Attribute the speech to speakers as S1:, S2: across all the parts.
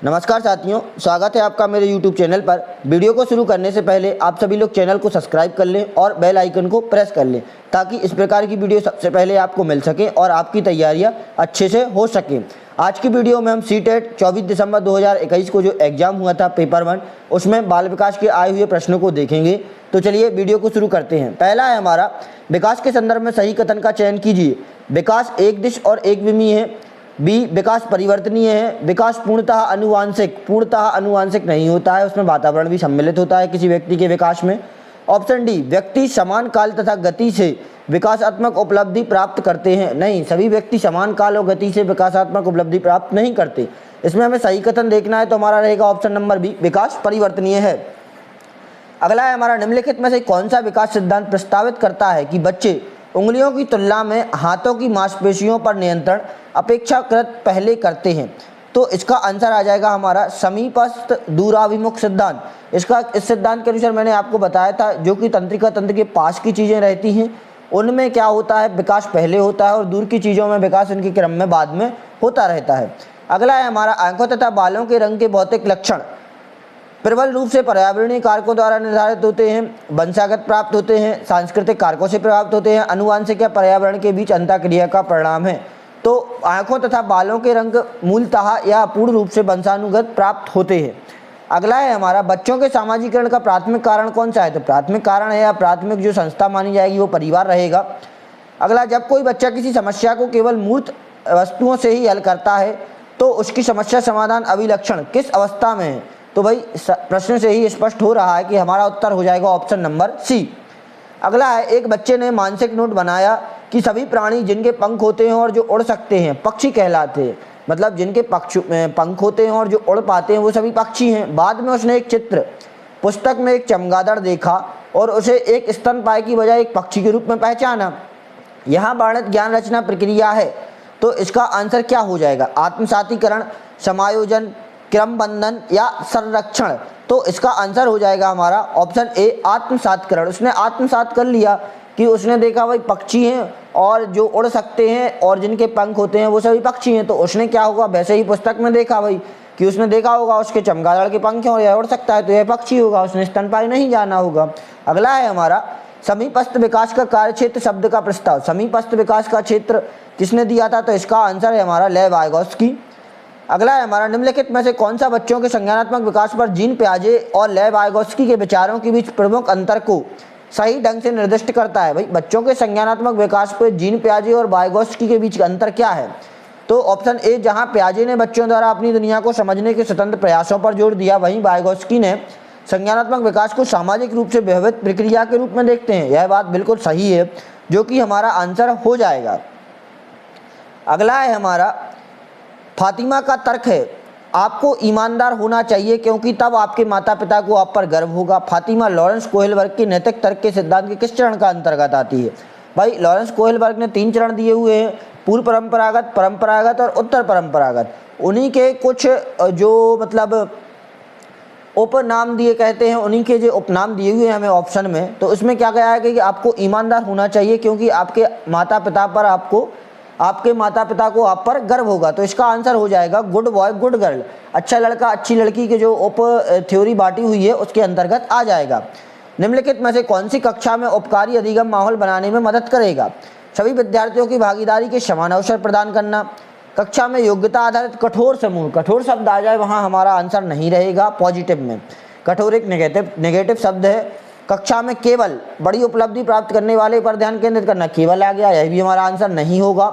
S1: नमस्कार साथियों, स्वागत है आपका मेरे YouTube चैनल पर। वीडियो को शुरू करने से पहले आप सभी लोग चैनल को सब्सक्राइब कर लें और बेल आइकन को प्रेस कर लें ताकि इस प्रकार की वीडियो सबसे पहले आपको मिल सके और आपकी तैयारियां अच्छे से हो सकें। आज की वीडियो में हम सीटेट 24 दिसंबर 2021 को जो एग्जाम हुआ था पेपर 1, उसमें बाल विकास के आए हुए प्रश्नों को देखेंगे। तो चलिए वीडियो को शुरू करते हैं। पहला है हमारा, विकास के संदर्भ में सही कथन का चयन कीजिए। विकास एक दिश और एक विमीय है। बी, विकास परिवर्तनीय है। विकास पूर्णतः अनुवांशिक नहीं होता है, उसमें वातावरण भी सम्मिलित होता है किसी व्यक्ति के विकास में। ऑप्शन डी, व्यक्ति समान काल तथा गति से विकासात्मक उपलब्धि प्राप्त करते हैं। नहीं, सभी व्यक्ति समान काल और गति से विकासात्मक उपलब्धि प्राप्त नहीं करते। इसमें हमें सही कथन देखना है तो हमारा रहेगा ऑप्शन नंबर बी, विकास परिवर्तनीय है। अगला है हमारा, निम्नलिखित में से कौन सा विकास सिद्धांत प्रस्तावित करता है कि बच्चे उंगलियों की तुलना में हाथों की मांसपेशियों पर नियंत्रण अपेक्षाकृत पहले करते हैं। तो इसका आंसर आ जाएगा हमारा समीपस्थ दूराभिमुख सिद्धांत। इस सिद्धांत के अनुसार मैंने आपको बताया था, जो कि तंत्रिका तंत्र के पास की चीज़ें रहती हैं उनमें क्या होता है, विकास पहले होता है और दूर की चीज़ों में विकास इनके क्रम में बाद में होता रहता है। अगला है हमारा, आंखों तथा बालों के रंग के भौतिक लक्षण प्रबल रूप से पर्यावरणीय कारकों द्वारा निर्धारित होते हैं, वंशागत प्राप्त होते हैं, सांस्कृतिक कारकों से प्रभावित होते हैं, आनुवंशिक या पर्यावरण के बीच अंतःक्रिया का परिणाम है। तो आंखों तथा बालों के रंग मूलतः या अपूर्ण रूप से वंशानुगत प्राप्त होते हैं। अगला है हमारा, बच्चों के सामाजिकरण का प्राथमिक कारण कौन सा है। तो प्राथमिक कारण है या प्राथमिक जो संस्था मानी जाएगी वो परिवार रहेगा। अगला, जब कोई बच्चा किसी समस्या को केवल मूर्त वस्तुओं से ही हल करता है तो उसकी समस्या समाधान अभिलक्षण किस अवस्था में है। तो भाई प्रश्न से ही स्पष्ट हो रहा है कि हमारा उत्तर हो जाएगा ऑप्शन नंबर सी। अगला है, एक बच्चे ने मानसिक नोट बनाया कि सभी प्राणी जिनके पंख होते हैं और जो उड़ सकते हैं पक्षी कहलाते हैं। मतलब जिनके पंख होते हैं और जो उड़ पाते हैं वो सभी पक्षी हैं। बाद में उसने एक चित्र पुस्तक में एक चमगादड़ देखा और उसे एक स्तनपायी की बजाय एक पक्षी के रूप में पहचाना। यहाँ वर्णित ज्ञान रचना प्रक्रिया है। तो इसका आंसर क्या हो जाएगा, आत्मसातीकरण, समायोजन, क्रमबंधन या संरक्षण। तो इसका आंसर हो जाएगा हमारा ऑप्शन ए, आत्मसातकरण। उसने आत्मसात कर लिया कि उसने देखा भाई पक्षी हैं और जो उड़ सकते हैं और जिनके पंख होते हैं वो सभी पक्षी हैं। तो उसने क्या होगा, वैसे ही पुस्तक में देखा भाई कि उसने देखा होगा उसके चमगादड़ के पंख हैं और यह उड़ सकता है तो यह पक्षी होगा, उसने स्तनपायी नहीं जाना होगा। अगला है हमारा, समीपस्थ विकास का कार्यक्षेत्र शब्द का प्रस्ताव। समीपस्थ विकास का क्षेत्र किसने दिया था। तो इसका आंसर है हमारा लेव वाइगोत्स्की। अगला है हमारा, निम्नलिखित में से कौन सा बच्चों के संज्ञानात्मक विकास पर जीन पियाजे और लेव वाइगोत्स्की के विचारों के बीच प्रमुख अंतर को सही ढंग से निर्दिष्ट करता है। भाई बच्चों के संज्ञानात्मक विकास पर जीन पियाजे और वाइगोत्स्की के बीच अंतर क्या है। तो ऑप्शन ए, जहां पियाजे ने बच्चों द्वारा अपनी दुनिया को समझने के स्वतंत्र प्रयासों पर जोर दिया, वहीं वाइगोत्स्की ने संज्ञानात्मक विकास को सामाजिक रूप से व्यवहित प्रक्रिया के रूप में देखते हैं। यह बात बिल्कुल सही है, जो कि हमारा आंसर हो जाएगा। अगला है हमारा, फातिमा का तर्क है आपको ईमानदार होना चाहिए क्योंकि तब आपके माता पिता को आप पर गर्व होगा। फातिमा लॉरेंस कोहेलबर्ग के नैतिक तर्क के सिद्धांत के किस चरण का अंतर्गत आती है। भाई लॉरेंस कोहेलबर्ग ने 3 चरण दिए हुए हैं, पूर्व परंपरागत, परंपरागत और उत्तर परंपरागत। उन्हीं के कुछ जो मतलब उपनाम दिए कहते हैं, उन्हीं के जो उपनाम दिए हुए हैं हमें ऑप्शन में। तो इसमें क्या कहा है कि आपको ईमानदार होना चाहिए क्योंकि आपके माता पिता को आप पर गर्व होगा। तो इसका आंसर हो जाएगा गुड बॉय गुड गर्ल, अच्छा लड़का अच्छी लड़की के जो उप थ्योरी बांटी हुई है उसके अंतर्गत आ जाएगा। निम्नलिखित में से कौन सी कक्षा में उपकारी अधिगम माहौल बनाने में मदद करेगा। सभी विद्यार्थियों की भागीदारी के समान अवसर प्रदान करना, कक्षा में योग्यता आधारित कठोर समूह। कठोर शब्द आ जाए वहाँ हमारा आंसर नहीं रहेगा पॉजिटिव में, कठोर एक नेगेटिव शब्द है। कक्षा में केवल बड़ी उपलब्धि प्राप्त करने वाले पर ध्यान केंद्रित करना, केवल आ गया, यह भी हमारा आंसर नहीं होगा।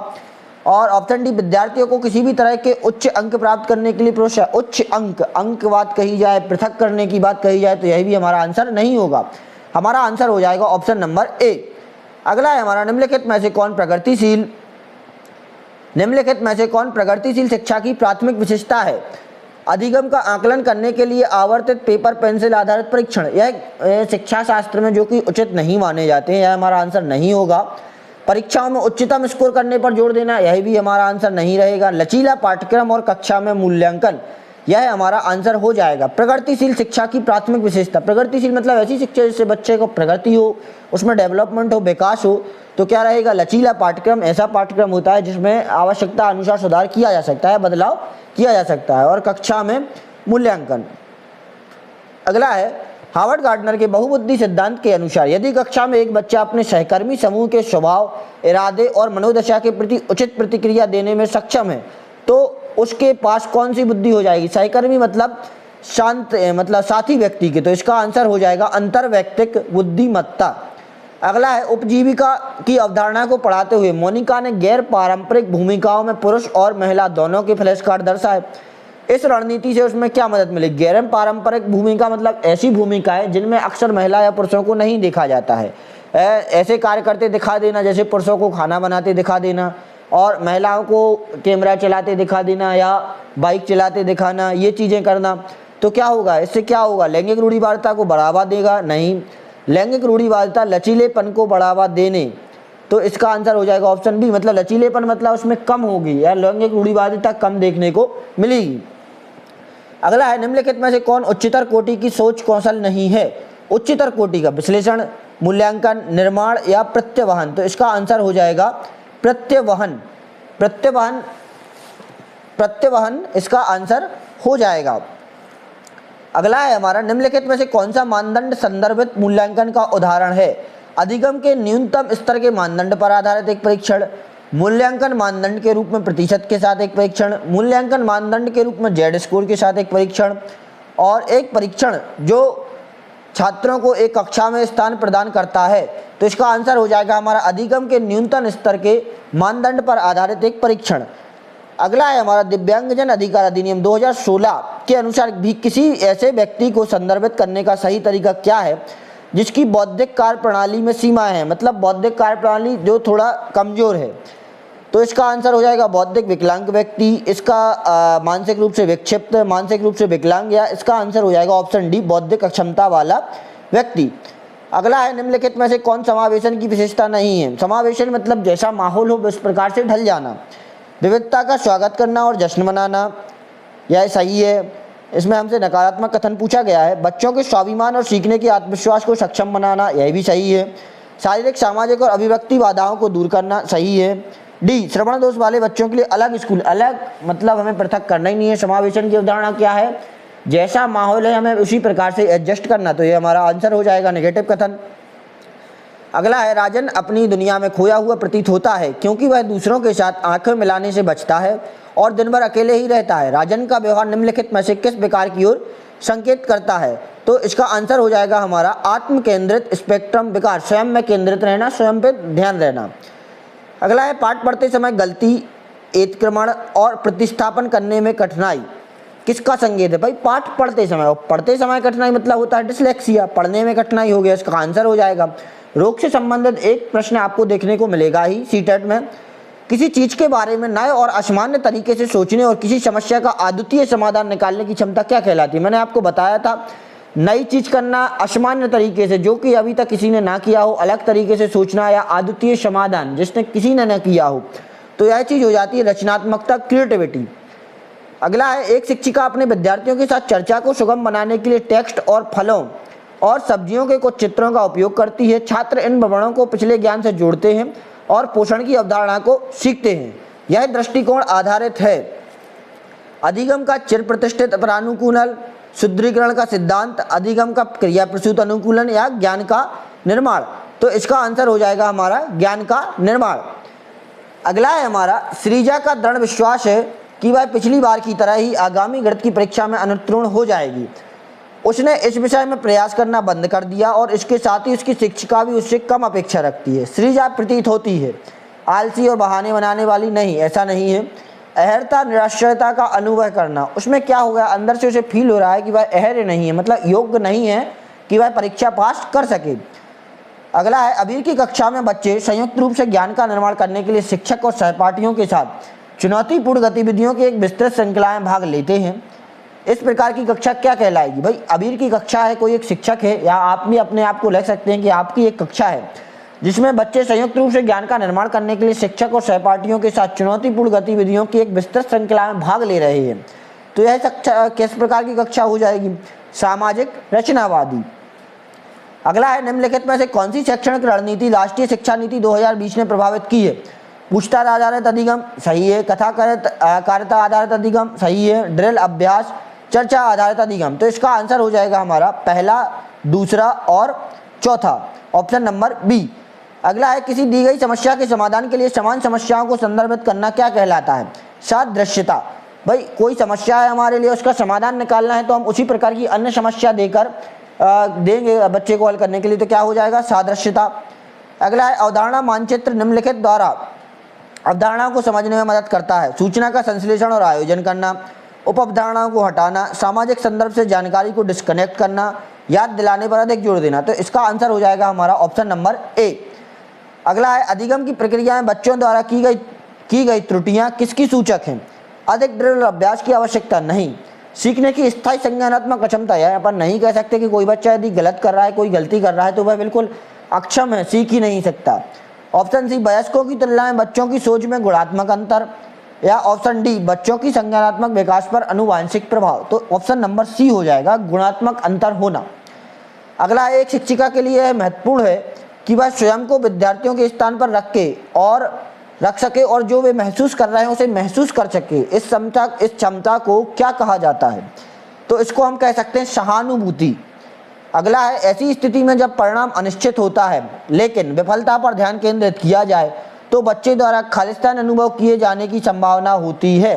S1: और ऑप्शन डी, विद्यार्थियों को किसी भी तरह के उच्च अंक प्राप्त करने के लिए प्रोत्साहन, उच्च अंक बात कही जाए, पृथक करने की बात कही जाए तो यह भी हमारा आंसर नहीं होगा। हमारा आंसर हो जाएगा ऑप्शन नंबर ए। अगला है हमारा, निम्नलिखित में से कौन प्रगतिशील शिक्षा की प्राथमिक विशेषता है। अधिगम का आकलन करने के लिए आवर्तित पेपर पेंसिल आधारित परीक्षण, यह शिक्षा शास्त्र में जो कि उचित नहीं माने जाते हैं, यह हमारा आंसर नहीं होगा। परीक्षाओं में उच्चतम स्कोर करने पर जोर देना, यह भी हमारा आंसर नहीं रहेगा। लचीला पाठ्यक्रम और कक्षा में मूल्यांकन, यह हमारा आंसर हो जाएगा। प्रगतिशील शिक्षा की प्राथमिक विशेषता, प्रगतिशील मतलब ऐसी शिक्षा जिससे बच्चे को प्रगति हो, उसमें डेवलपमेंट हो, विकास हो। तो क्या रहेगा, लचीला पाठ्यक्रम ऐसा पाठ्यक्रम होता है जिसमें आवश्यकता अनुसार सुधार किया जा सकता है, बदलाव किया जा सकता है। और कक्षा में मूल्यांकन। अगला है हार्वर्ड गार्डनर के बहुबुद्धि सिद्धांत के अनुसार यदि कक्षा में एक बच्चा अपने सहकर्मी समूह के स्वभाव, इरादे और मनोदशा के प्रति उचित प्रतिक्रिया देने में सक्षम है तो उसके पास कौन सी बुद्धि हो जाएगी। सहकर्मी मतलब शांत मतलब साथी व्यक्ति की, तो इसका आंसर हो जाएगा अंतर्वैयक्तिक बुद्धिमत्ता। अगला है उपजीविका की अवधारणा को पढ़ाते हुए मोनिका ने गैर पारंपरिक भूमिकाओं में पुरुष और महिला दोनों के फ्लैश कार्ड दर्शाए। इस रणनीति से उसमें क्या मदद मिली। गैर पारंपरिक भूमिका मतलब ऐसी भूमिकाएं जिनमें अक्सर महिला या पुरुषों को नहीं देखा जाता है। ऐसे कार्य करते दिखा देना, जैसे पुरुषों को खाना बनाते दिखा देना और महिलाओं को कैमरा चलाते दिखा देना या बाइक चलाते दिखाना, ये चीज़ें करना। तो क्या होगा, इससे क्या होगा, लैंगिक रूढ़िवादिता को बढ़ावा देगा। नहीं, लैंगिक रूढ़िवादिता लचीलेपन को बढ़ावा देने, तो इसका आंसर हो जाएगा ऑप्शन बी, मतलब लचीलेपन मतलब उसमें कम होगी या लैंगिक रूढ़िवादिता कम देखने को मिलेगी। अगला है निम्नलिखित में से कौन उच्चतर कोटि की सोच कौशल नहीं है। उच्चतर कोटि का विश्लेषण, मूल्यांकन, निर्माण या प्रत्यवहन। तो इसका आंसर हो जाएगा प्रत्यवहन। प्रत्यवहन, प्रत्यवहन इसका आंसर हो जाएगा। अगला है हमारा निम्नलिखित में से कौन सा मानदंड संदर्भित मूल्यांकन का उदाहरण है। अधिगम के न्यूनतम स्तर के मानदंड पर आधारित एक परीक्षण, मूल्यांकन मानदंड के रूप में प्रतिशत के साथ एक परीक्षण, मूल्यांकन मानदंड के रूप में जेड स्कोर के साथ एक परीक्षण, और एक परीक्षण जो छात्रों को एक कक्षा में स्थान प्रदान करता है। तो इसका आंसर हो जाएगा हमारा अधिगम के न्यूनतम स्तर के मानदंड पर आधारित एक परीक्षण। अगला है हमारा दिव्यांगजन अधिकार अधिनियम 2016 के अनुसार भी किसी ऐसे व्यक्ति को संदर्भित करने का सही तरीका क्या है जिसकी बौद्धिक कार्य प्रणाली में सीमाएं हैं, मतलब बौद्धिक कार्य प्रणाली जो थोड़ा कमजोर है। तो इसका आंसर हो जाएगा बौद्धिक विकलांग व्यक्ति, इसका मानसिक रूप से विक्षिप्त, मानसिक रूप से विकलांग, या इसका आंसर हो जाएगा ऑप्शन डी बौद्धिक अक्षमता वाला व्यक्ति। अगला है निम्नलिखित में से कौन समावेशन की विशेषता नहीं है। समावेशन मतलब जैसा माहौल हो उस प्रकार से ढल जाना, विविधता का स्वागत करना और जश्न मनाना, यह सही है। इसमें हमसे नकारात्मक कथन पूछा गया है। बच्चों के स्वाभिमान और सीखने के आत्मविश्वास को सक्षम बनाना, यह भी सही है। शारीरिक, सामाजिक और अभिव्यक्ति बाधाओं को दूर करना, सही है। डी श्रवण दोष वाले बच्चों के लिए अलग स्कूल, अलग मतलब हमें पृथक करना ही नहीं है। समावेशन की अवधारणा क्या है, जैसा माहौल है हमें उसी प्रकार से एडजस्ट करना, तो ये हमारा आंसर हो जाएगा नेगेटिव कथन। अगला है राजन अपनी दुनिया में खोया हुआ प्रतीत होता है क्योंकि वह दूसरों के साथ आंखें मिलाने से बचता है और दिन भर अकेले ही रहता है। राजन का व्यवहार निम्नलिखित में से किस विकार की ओर संकेत करता है। तो इसका आंसर हो जाएगा हमारा आत्म केंद्रित स्पेक्ट्रम विकार, स्वयं में केंद्रित रहना, स्वयं पे ध्यान रहना। अगला है पाठ पढ़ते समय गलती, अतिक्रमण और प्रतिस्थापन करने में कठिनाई किसका संकेत है। भाई पाठ पढ़ते समय, और पढ़ते समय कठिनाई मतलब होता है डिसलेक्सिया, पढ़ने में कठिनाई हो गया, इसका आंसर हो जाएगा। रोग से संबंधित एक प्रश्न आपको देखने को मिलेगा ही सीटेट में। किसी चीज के बारे में नए और असामान्य तरीके से सोचने और किसी समस्या का अद्वितीय समाधान निकालने की क्षमता क्या कहलाती है। मैंने आपको बताया था नई चीज करना असामान्य तरीके से, जो कि अभी तक किसी ने ना किया हो, अलग तरीके से सोचना, या अद्वितीय समाधान जिसने किसी ने न किया हो, तो यह चीज हो जाती है रचनात्मकता, क्रिएटिविटी। अगला है एक शिक्षिका अपने विद्यार्थियों के साथ चर्चा को सुगम बनाने के लिए टेक्स्ट और फलों और सब्जियों के कुछ चित्रों का उपयोग करती है। छात्र इन विवरणों को पिछले ज्ञान से जोड़ते हैं और पोषण की अवधारणा को सीखते हैं। यह दृष्टिकोण आधारित है अधिगम का चिर प्रतिष्ठित परानुकूलन, सुदृढ़ीकरण का सिद्धांत, अधिगम का क्रिया प्रसूत अनुकूलन, या ज्ञान का निर्माण। तो इसका आंसर हो जाएगा हमारा ज्ञान का निर्माण। अगला है हमारा सृजा का दृढ़ विश्वास है कि वह पिछली बार की तरह ही आगामी गणित की परीक्षा में अनुत्तीर्ण हो जाएगी। उसने इस विषय में प्रयास करना बंद कर दिया और इसके साथ ही उसकी शिक्षिका भी उससे कम अपेक्षा रखती है। सृजा प्रतीत होती है आलसी और बहाने बनाने वाली नहीं, ऐसा नहीं है। अहर्ता, निराश्रयता का अनुभव करना, उसमें क्या हो गया, अंदर से उसे फील हो रहा है कि वह अहर्य नहीं है, मतलब योग्य नहीं है कि वह परीक्षा पास कर सके। अगला है अभी की कक्षा में बच्चे संयुक्त रूप से ज्ञान का निर्माण करने के लिए शिक्षक और सहपाठियों के साथ चुनौतीपूर्ण गतिविधियों की एक विस्तृत श्रृंखला में भाग लेते हैं। इस प्रकार की कक्षा क्या कहलाएगी। भाई अबीर की कक्षा है, कोई एक शिक्षक है, या आप भी अपने आप को लिख सकते हैं कि आपकी एक कक्षा है जिसमें बच्चे संयुक्त रूप से ज्ञान का निर्माण करने के लिए शिक्षक और सहपाठियों के साथ चुनौतीपूर्ण गतिविधियों की एक विस्तृत श्रृंखला में भाग ले रहे हैं। तो यह किस प्रकार की कक्षा हो जाएगी? सामाजिक रचनावादी। अगला है, निम्नलिखित में से कौन सी शैक्षणिक रणनीति राष्ट्रीय शिक्षा नीति 2020 ने प्रभावित की है? पूछताछ आधारित अधिगम सही है, कार्यता आधारित अधिगम सही है, ड्रिल अभ्यास, चर्चा आधारित अधिगम। तो इसका आंसर हो जाएगा हमारा पहला, दूसरा और चौथा, ऑप्शन नंबर बी। अगला है, किसी दी गई समस्या के समाधान के लिए समान समस्याओं को संदर्भित करना क्या कहलाता है? सादृश्यता। भाई कोई समस्या है हमारे लिए, उसका समाधान निकालना है तो हम उसी प्रकार की अन्य समस्या देकर देंगे बच्चे को हल करने के लिए, तो क्या हो जाएगा? सादृश्यता। अगला है, अवधारणा मानचित्र निम्नलिखित द्वारा अवधारणाओं को समझने में मदद करता है। सूचना का संश्लेषण और आयोजन करना, उप अवधारणाओं को हटाना, सामाजिक संदर्भ से जानकारी को डिस्कनेक्ट करना, याद दिलाने पर अधिक जोर देना। तो इसका आंसर हो जाएगा हमारा ऑप्शन नंबर ए। अगला है, अधिगम की प्रक्रिया में बच्चों द्वारा की गई त्रुटियां किसकी सूचक हैं? अधिक ड्रिल अभ्यास की आवश्यकता नहीं, सीखने की स्थायी संज्ञानात्मक अक्षमता है। अपन नहीं कह सकते कि कोई बच्चा यदि गलत कर रहा है, कोई गलती कर रहा है तो वह बिल्कुल अक्षम है, सीख ही नहीं सकता। ऑप्शन सी, वयस्कों की तुलना में बच्चों की सोच में गुणात्मक अंतर, या ऑप्शन डी, बच्चों की संज्ञानात्मक विकास पर अनुवांशिक प्रभाव। तो ऑप्शन नंबर सी हो जाएगा, गुणात्मक अंतर होना। अगला, एक शिक्षिका के लिए महत्वपूर्ण है कि वह स्वयं को विद्यार्थियों के स्थान पर रख सके और जो वे महसूस कर रहे हैं उसे महसूस कर सके। इस क्षमता को क्या कहा जाता है? तो इसको हम कह सकते हैं सहानुभूति। अगला है, ऐसी स्थिति में जब परिणाम अनिश्चित होता है लेकिन विफलता पर ध्यान केंद्रित किया जाए तो बच्चे द्वारा खालिस्तान अनुभव किए जाने की संभावना होती है।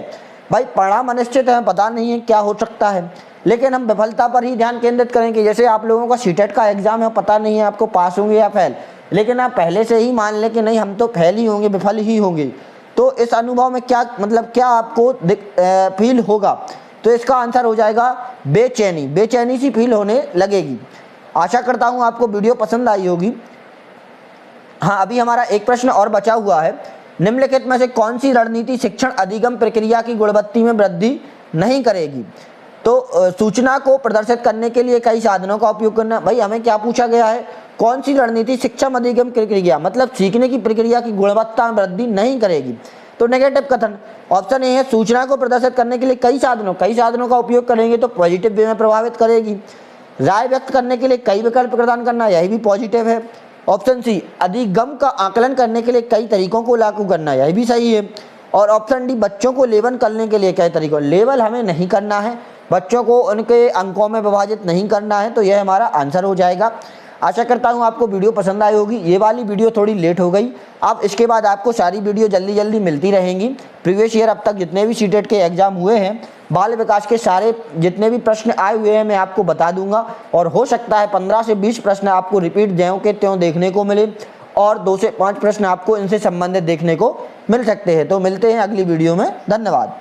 S1: भाई परिणाम अनिश्चित है, पता नहीं है क्या हो सकता है, लेकिन हम विफलता पर ही ध्यान केंद्रित करेंगे। जैसे आप लोगों का सीटेट का एग्जाम है, पता नहीं है आपको पास होंगे या फेल, लेकिन आप पहले से ही मान लें कि नहीं हम तो फेल ही होंगे, विफल ही होंगे, तो इस अनुभव में क्या आपको फील होगा? तो इसका आंसर हो जाएगा बेचैनी सी फील होने लगेगी। आशा करता हूँ आपको वीडियो पसंद आई होगी। हाँ, अभी हमारा एक प्रश्न और बचा हुआ है, निम्नलिखित में से कौन सी रणनीति शिक्षण अधिगम प्रक्रिया की गुणवत्ता में वृद्धि नहीं करेगी? तो सूचना को प्रदर्शित करने के लिए कई साधनों का उपयोग करना। भाई हमें क्या पूछा गया है, कौन सी रणनीति शिक्षण अधिगम प्रक्रिया मतलब सीखने की प्रक्रिया की गुणवत्ता में वृद्धि नहीं करेगी? तो नेगेटिव कथन। ऑप्शन ए है, सूचना को प्रदर्शित करने के लिए कई साधनों का उपयोग करेंगे तो पॉजिटिव वे में प्रभावित करेगी। राय व्यक्त करने के लिए कई विकल्प प्रदान करना, यही भी पॉजिटिव है। ऑप्शन सी, अधिगम का आकलन करने के लिए कई तरीकों को लागू करना, यही भी सही है। और ऑप्शन डी, बच्चों को लेबल करने के लिए कई तरीकों, लेबल हमें नहीं करना है, बच्चों को उनके अंकों में विभाजित नहीं करना है, तो यह हमारा आंसर हो जाएगा। आशा करता हूँ आपको वीडियो पसंद आई होगी। ये वाली वीडियो थोड़ी लेट हो गई, अब इसके बाद आपको सारी वीडियो जल्दी मिलती रहेंगी। प्रीवियस ईयर अब तक जितने भी सीटेट के एग्जाम हुए हैं, बाल विकास के सारे जितने भी प्रश्न आए हुए हैं मैं आपको बता दूंगा, और हो सकता है 15 से 20 प्रश्न आपको रिपीट ज्यों के त्यों देखने को मिले और 2 से 5 प्रश्न आपको इनसे संबंधित देखने को मिल सकते हैं। तो मिलते हैं अगली वीडियो में, धन्यवाद।